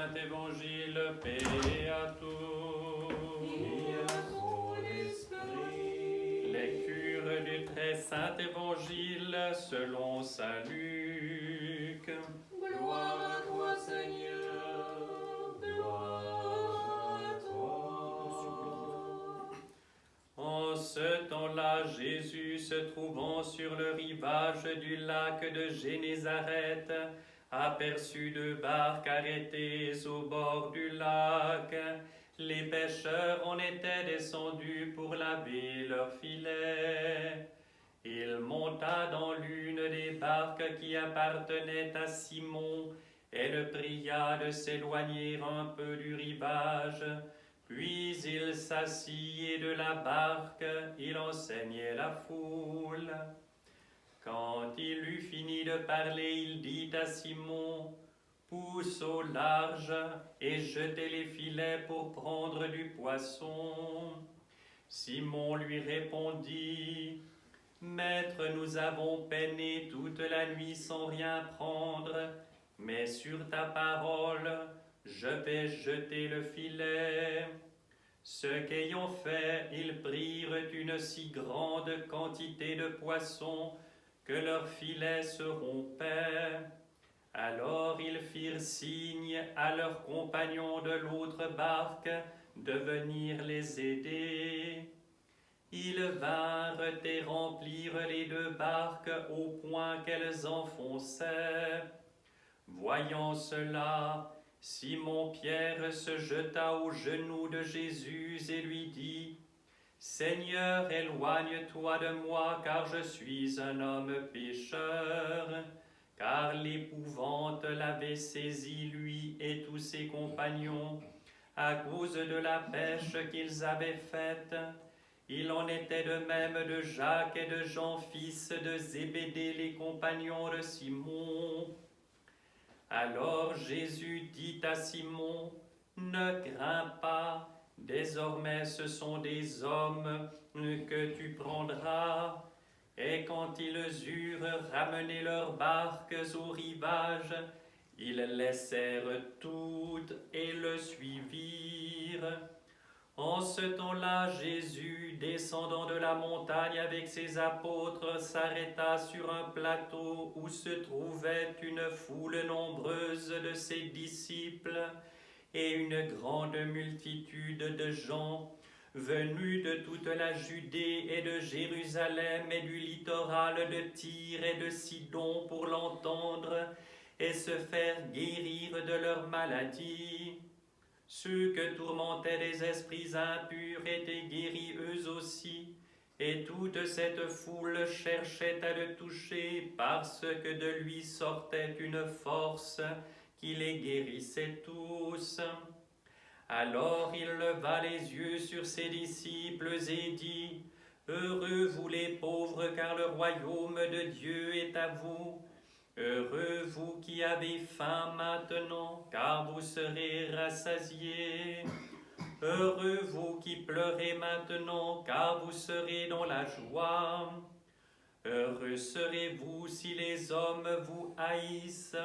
Saint Évangile, paix à tous. Et à ton esprit. Lecture du très Saint Évangile selon saint Luc. Gloire à toi, Seigneur. Gloire à toi. En ce temps-là, Jésus, se trouvant sur le rivage du lac de Génézareth, aperçut deux barques arrêtées au bord du lac. Les pêcheurs en étaient descendus pour laver leurs filets. Il monta dans l'une des barques qui appartenait à Simon et le pria de s'éloigner un peu du rivage. Puis il s'assit et de la barque il enseignait la foule. Quand il eut fini de parler, il dit à Simon, « Pousse au large et jetez les filets pour prendre du poisson. » Simon lui répondit, « Maître, nous avons peiné toute la nuit sans rien prendre, mais sur ta parole, je vais jeter le filet. » Ce qu'ayant fait, ils prirent une si grande quantité de poissons que leurs filets se rompaient. Alors ils firent signe à leurs compagnons de l'autre barque de venir les aider. Ils vinrent et remplirent les deux barques au point qu'elles enfonçaient. Voyant cela, Simon-Pierre se jeta aux genoux de Jésus et lui dit, « Seigneur, éloigne-toi de moi, car je suis un homme pécheur. » Car l'épouvante l'avait saisi, lui et tous ses compagnons, à cause de la pêche qu'ils avaient faite. Il en était de même de Jacques et de Jean, fils de Zébédée, les compagnons de Simon. Alors Jésus dit à Simon, « Ne crains pas, désormais ce sont des hommes que tu prendras. » Et quand ils eurent ramené leurs barques au rivage, ils laissèrent toutes et le suivirent. En ce temps-là, Jésus, descendant de la montagne avec ses apôtres, s'arrêta sur un plateau où se trouvait une foule nombreuse de ses disciples et une grande multitude de gens venus de toute la Judée et de Jérusalem et du littoral de Tyr et de Sidon pour l'entendre et se faire guérir de leurs maladies. Ceux que tourmentaient des esprits impurs étaient guéris eux aussi, et toute cette foule cherchait à le toucher parce que de lui sortait une force qui les guérissait tous. Alors il leva les yeux sur ses disciples et dit, « Heureux vous les pauvres, car le royaume de Dieu est à vous. Heureux vous qui avez faim maintenant, car vous serez rassasiés. Heureux vous qui pleurez maintenant, car vous serez dans la joie. Heureux serez-vous si les hommes vous haïssent,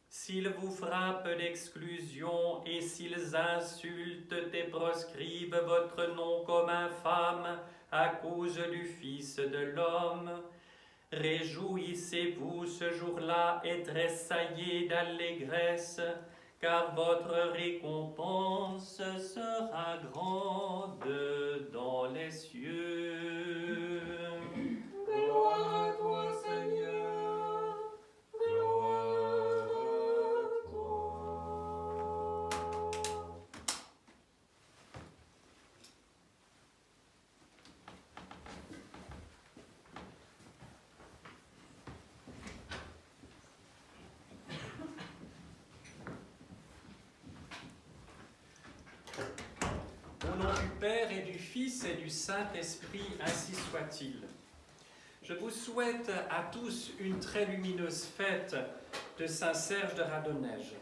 s'ils vous frappent d'exclusion et s'ils insultent et proscrivent votre nom comme infâme à cause du Fils de l'homme. Réjouissez-vous ce jour-là et tressaillez d'allégresse, car votre récompense sera grande dans les cieux. » Gloire à toi, Seigneur. Gloire à toi. Au nom du Père et du Fils et du Saint-Esprit, ainsi soit-il. Je vous souhaite à tous une très lumineuse fête de Saint-Serge de Radonège.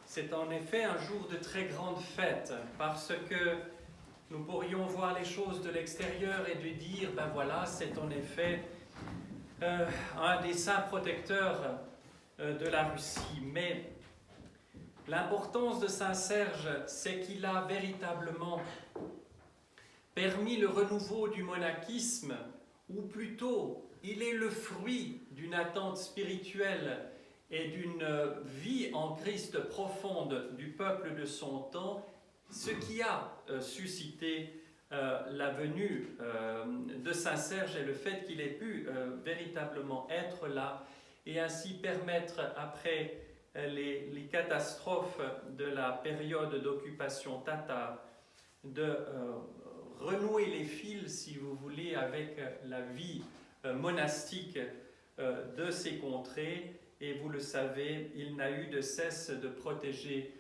C'est en effet un jour de très grande fête, parce que nous pourrions voir les choses de l'extérieur et de dire, ben voilà, c'est en effet un des saints protecteurs de la Russie. Mais L'importance de Saint Serge, c'est qu'il a véritablement permis le renouveau du monachisme, ou plutôt, il est le fruit d'une attente spirituelle et d'une vie en Christ profonde du peuple de son temps, ce qui a suscité la venue de Saint Serge et le fait qu'il ait pu véritablement être là et ainsi permettre, après les catastrophes de la période d'occupation tatare, de renouer les fils, si vous voulez, avec la vie monastique de ces contrées. Et vous le savez, il n'a eu de cesse de protéger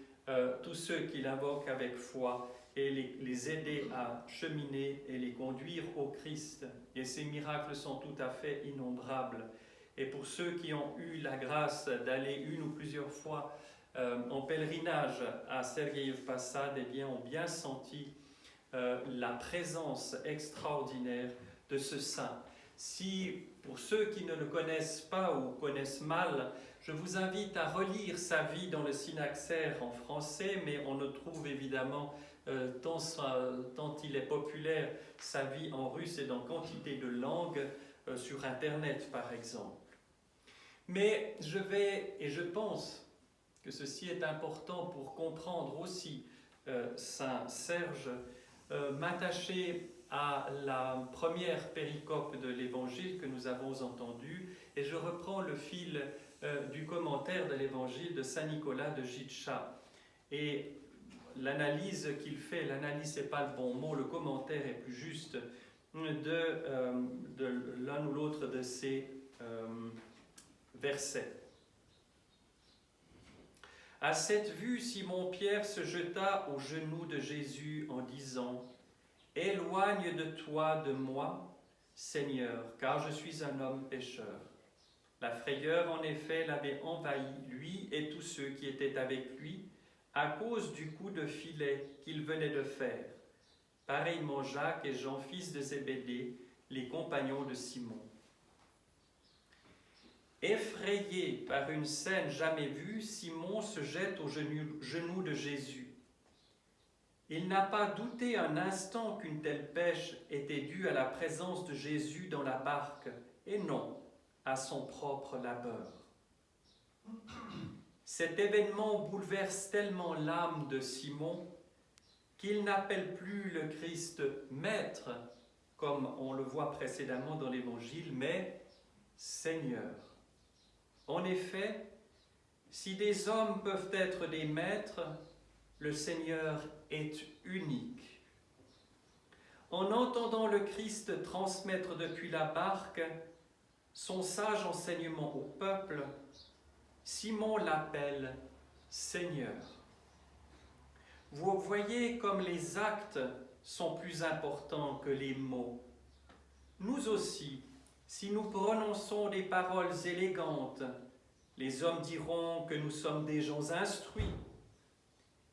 tous ceux qui l'invoquent avec foi et les aider à cheminer et les conduire au Christ. Et ces miracles sont tout à fait innombrables. Et pour ceux qui ont eu la grâce d'aller une ou plusieurs fois en pèlerinage à Sergueïev Posad, eh bien, ont bien senti la présence extraordinaire de ce saint. Si, pour ceux qui ne le connaissent pas ou connaissent mal, je vous invite à relire sa vie dans le Synaxaire en français, mais on ne trouve évidemment, tant il est populaire, sa vie en russe et dans quantité de langues, sur Internet par exemple. Mais je pense que ceci est important pour comprendre aussi Saint Serge, m'attacher à la première péricope de l'Évangile que nous avons entendue, et je reprends le fil du commentaire de l'Évangile de Saint Nicolas de Gytcha. Et l'analyse qu'il fait, l'analyse n'est pas le bon mot, le commentaire est plus juste, de l'un ou l'autre de ces versets. À cette vue, Simon-Pierre se jeta aux genoux de Jésus en disant « Éloigne de toi de moi, Seigneur, car je suis un homme pécheur. » La frayeur, en effet, l'avait envahi, lui et tous ceux qui étaient avec lui, à cause du coup de filet qu'il venait de faire. Pareillement Jacques et Jean, fils de Zébédée, les compagnons de Simon. Effrayé par une scène jamais vue, Simon se jette aux genoux de Jésus. Il n'a pas douté un instant qu'une telle pêche était due à la présence de Jésus dans la barque, et non à son propre labeur. Cet événement bouleverse tellement l'âme de Simon qu'il n'appelle plus le Christ Maître, comme on le voit précédemment dans l'Évangile, mais Seigneur. En effet, si des hommes peuvent être des maîtres, le Seigneur est unique. En entendant le Christ transmettre depuis la barque son sage enseignement au peuple, Simon l'appelle Seigneur. Vous voyez comme les actes sont plus importants que les mots. Nous aussi, si nous prononçons des paroles élégantes, les hommes diront que nous sommes des gens instruits.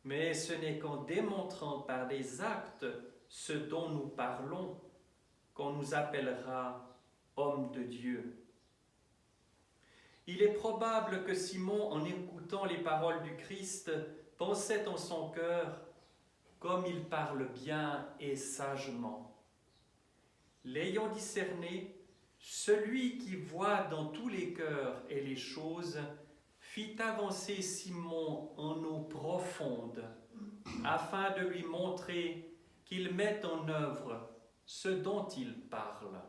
Mais ce n'est qu'en démontrant par des actes ce dont nous parlons qu'on nous appellera hommes de Dieu. Il est probable que Simon, en écoutant les paroles du Christ, pensait en son cœur « comme il parle bien et sagement ». L'ayant discerné, celui qui voit dans tous les cœurs et les choses fit avancer Simon en eau profonde, afin de lui montrer qu'il met en œuvre ce dont il parle.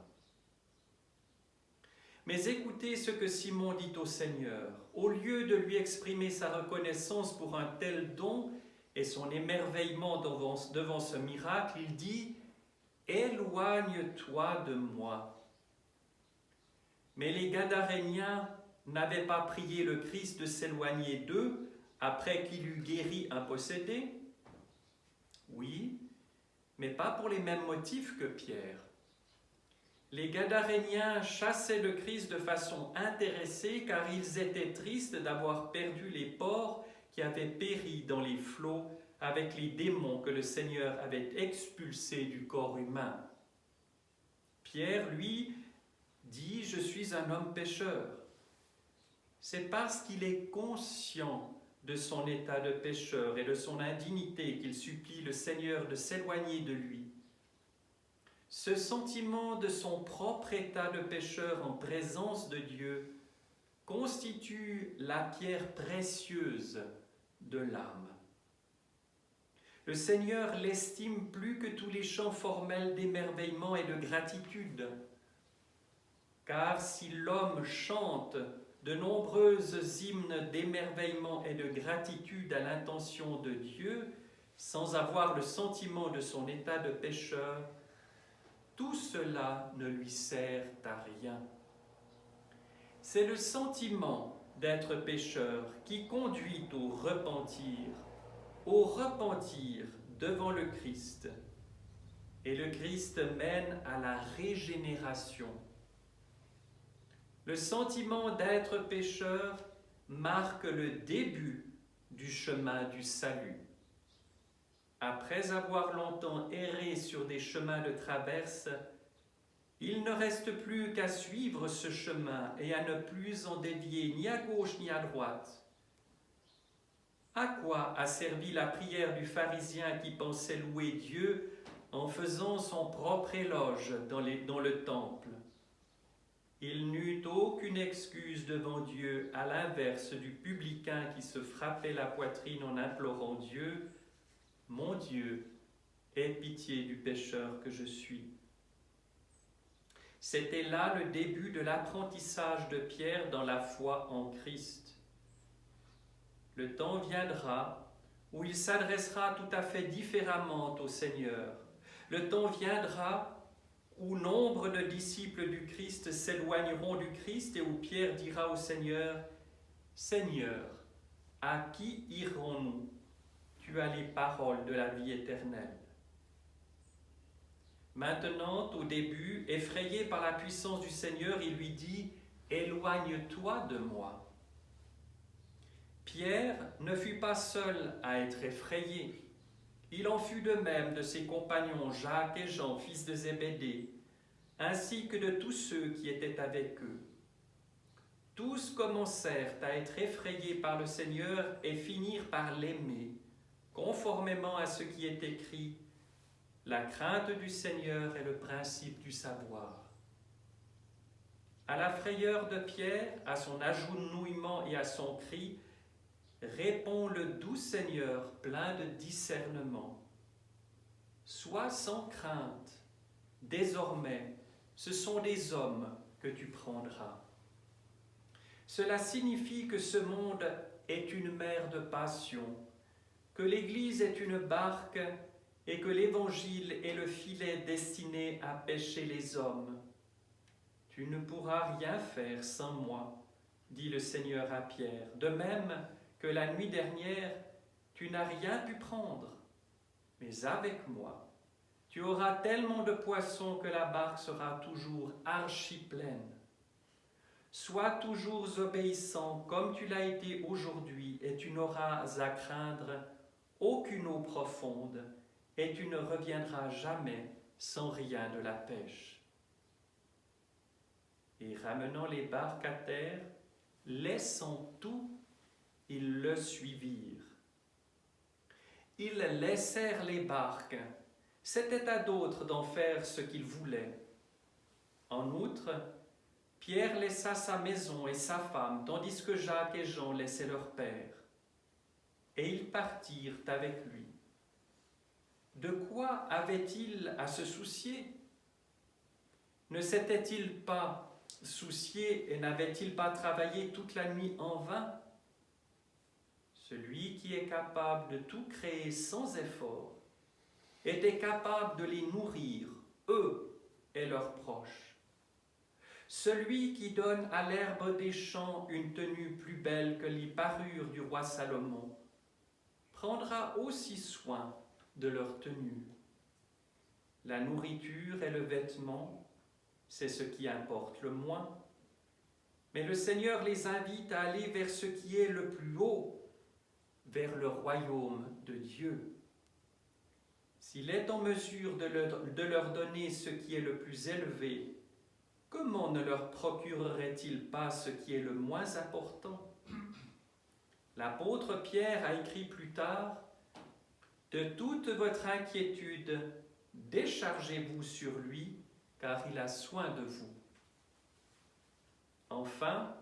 Mais écoutez ce que Simon dit au Seigneur. Au lieu de lui exprimer sa reconnaissance pour un tel don et son émerveillement devant ce miracle, il dit « Éloigne-toi de moi ». Mais les Gadaréniens n'avaient pas prié le Christ de s'éloigner d'eux après qu'il eut guéri un possédé? Oui, mais pas pour les mêmes motifs que Pierre. Les Gadaréniens chassaient le Christ de façon intéressée car ils étaient tristes d'avoir perdu les porcs qui avaient péri dans les flots avec les démons que le Seigneur avait expulsés du corps humain. Pierre, lui, dit « Je suis un homme pécheur ». C'est parce qu'il est conscient de son état de pécheur et de son indignité qu'il supplie le Seigneur de s'éloigner de lui. Ce sentiment de son propre état de pécheur en présence de Dieu constitue la pierre précieuse de l'âme. Le Seigneur l'estime plus que tous les chants formels d'émerveillement et de gratitude. Car si l'homme chante de nombreuses hymnes d'émerveillement et de gratitude à l'intention de Dieu, sans avoir le sentiment de son état de pécheur, tout cela ne lui sert à rien. C'est le sentiment d'être pécheur qui conduit au repentir devant le Christ. Et le Christ mène à la régénération. Le sentiment d'être pécheur marque le début du chemin du salut. Après avoir longtemps erré sur des chemins de traverse, il ne reste plus qu'à suivre ce chemin et à ne plus en dévier ni à gauche ni à droite. À quoi a servi la prière du pharisien qui pensait louer Dieu en faisant son propre éloge dans le temple? Il n'eut aucune excuse devant Dieu, à l'inverse du publicain qui se frappait la poitrine en implorant Dieu, « Mon Dieu, aie pitié du pécheur que je suis. » C'était là le début de l'apprentissage de Pierre dans la foi en Christ. Le temps viendra où il s'adressera tout à fait différemment au Seigneur. Le temps viendra où nombre de disciples du Christ s'éloigneront du Christ et où Pierre dira au Seigneur, « Seigneur, à qui irons-nous? Tu as les paroles de la vie éternelle. » Maintenant, au début, effrayé par la puissance du Seigneur, il lui dit « Éloigne-toi de moi ». Pierre ne fut pas seul à être effrayé. Il en fut de même de ses compagnons Jacques et Jean, fils de Zébédée, ainsi que de tous ceux qui étaient avec eux. Tous commencèrent à être effrayés par le Seigneur et finirent par l'aimer, conformément à ce qui est écrit. La crainte du Seigneur est le principe du savoir. À la frayeur de Pierre, à son agenouillement et à son cri, répond le doux Seigneur plein de discernement. Sois sans crainte, désormais, ce sont des hommes que tu prendras. Cela signifie que ce monde est une mer de passion, que l'Église est une barque et que l'Évangile est le filet destiné à pêcher les hommes. Tu ne pourras rien faire sans moi, dit le Seigneur à Pierre. De même que la nuit dernière, tu n'as rien pu prendre, mais avec moi, tu auras tellement de poissons que la barque sera toujours archi-pleine. Sois toujours obéissant comme tu l'as été aujourd'hui, et tu n'auras à craindre aucune eau profonde, et tu ne reviendras jamais sans rien de la pêche. Et ramenant les barques à terre, laissant tout, ils le suivirent. Ils laissèrent les barques. C'était à d'autres d'en faire ce qu'ils voulaient. En outre, Pierre laissa sa maison et sa femme, tandis que Jacques et Jean laissaient leur père. Et ils partirent avec lui. De quoi avait-il à se soucier? Ne s'était-il pas soucié et n'avait-il pas travaillé toute la nuit en vain? Celui qui est capable de tout créer sans effort était capable de les nourrir, eux et leurs proches. Celui qui donne à l'herbe des champs une tenue plus belle que les parures du roi Salomon prendra aussi soin de leur tenue. La nourriture et le vêtement, c'est ce qui importe le moins. Mais le Seigneur les invite à aller vers ce qui est le plus haut, vers le royaume de Dieu. S'il est en mesure de leur donner ce qui est le plus élevé, comment ne leur procurerait-il pas ce qui est le moins important? L'apôtre Pierre a écrit plus tard « De toute votre inquiétude, déchargez-vous sur lui, car il a soin de vous. » Enfin,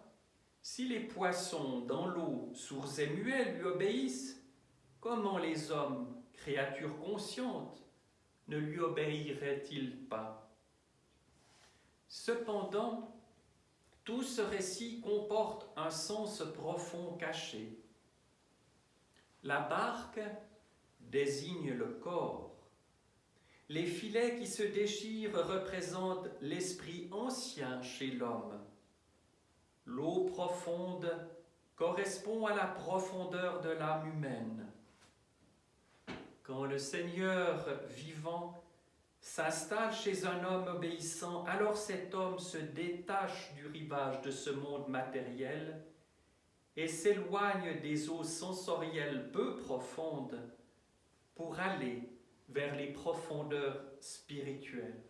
si les poissons dans l'eau, sourds et muets, lui obéissent, comment les hommes, créatures conscientes, ne lui obéiraient-ils pas? Cependant, tout ce récit comporte un sens profond caché. La barque désigne le corps. Les filets qui se déchirent représentent l'esprit ancien chez l'homme. L'eau profonde correspond à la profondeur de l'âme humaine. Quand le Seigneur vivant s'installe chez un homme obéissant, alors cet homme se détache du rivage de ce monde matériel et s'éloigne des eaux sensorielles peu profondes pour aller vers les profondeurs spirituelles.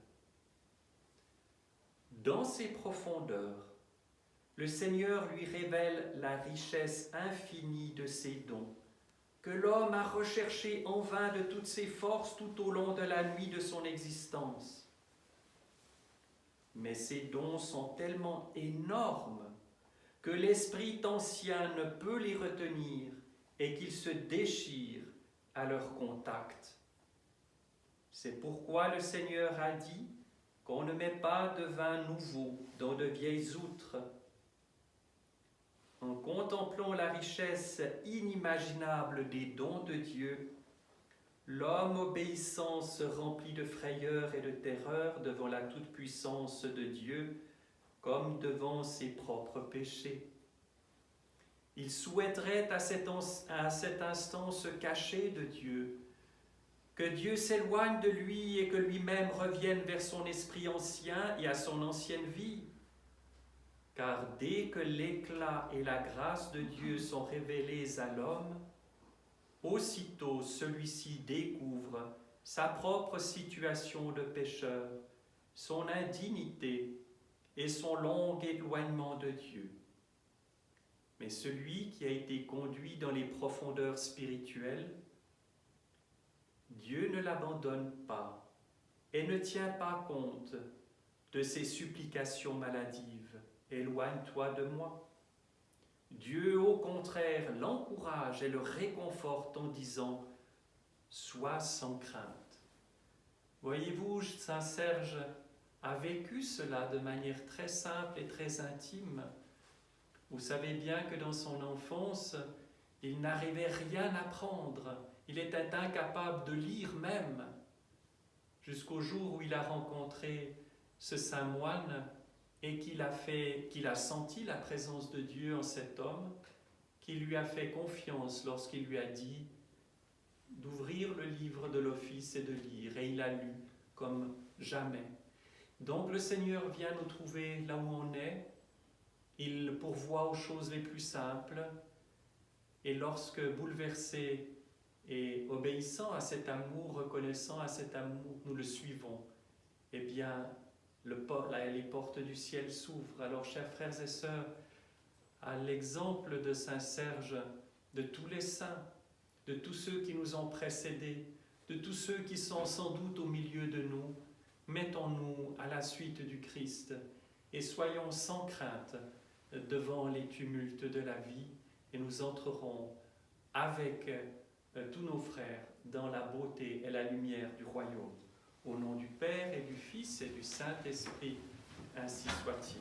Dans ces profondeurs, le Seigneur lui révèle la richesse infinie de ses dons, que l'homme a recherché en vain de toutes ses forces tout au long de la nuit de son existence. Mais ces dons sont tellement énormes que l'esprit ancien ne peut les retenir et qu'il se déchire à leur contact. C'est pourquoi le Seigneur a dit qu'on ne met pas de vin nouveau dans de vieilles outres. En contemplant la richesse inimaginable des dons de Dieu, l'homme obéissant se remplit de frayeur et de terreur devant la toute-puissance de Dieu, comme devant ses propres péchés. Il souhaiterait à cet instant se cacher de Dieu, que Dieu s'éloigne de lui et que lui-même revienne vers son esprit ancien et à son ancienne vie. Car dès que l'éclat et la grâce de Dieu sont révélés à l'homme, aussitôt celui-ci découvre sa propre situation de pécheur, son indignité et son long éloignement de Dieu. Mais celui qui a été conduit dans les profondeurs spirituelles, Dieu ne l'abandonne pas et ne tient pas compte de ses supplications maladives. Éloigne-toi de moi. Dieu, au contraire, l'encourage et le réconforte en disant « Sois sans crainte ». Voyez-vous, Saint Serge a vécu cela de manière très simple et très intime. Vous savez bien que dans son enfance, il n'arrivait rien à prendre. Il était incapable de lire même, jusqu'au jour où il a rencontré ce saint moine et qu'il a senti la présence de Dieu en cet homme, qui lui a fait confiance lorsqu'il lui a dit d'ouvrir le livre de l'office et de lire, et il a lu comme jamais. Donc le Seigneur vient nous trouver là où on est, il pourvoit aux choses les plus simples, et lorsque bouleversé et obéissant à cet amour, reconnaissant à cet amour, nous le suivons, eh bien, les portes du ciel s'ouvrent. Alors, chers frères et sœurs, à l'exemple de Saint Serge, de tous les saints, de tous ceux qui nous ont précédés, de tous ceux qui sont sans doute au milieu de nous, mettons-nous à la suite du Christ et soyons sans crainte devant les tumultes de la vie et nous entrerons avec tous nos frères dans la beauté et la lumière du royaume. Au nom du Père et du Fils et du Saint-Esprit, ainsi soit-il.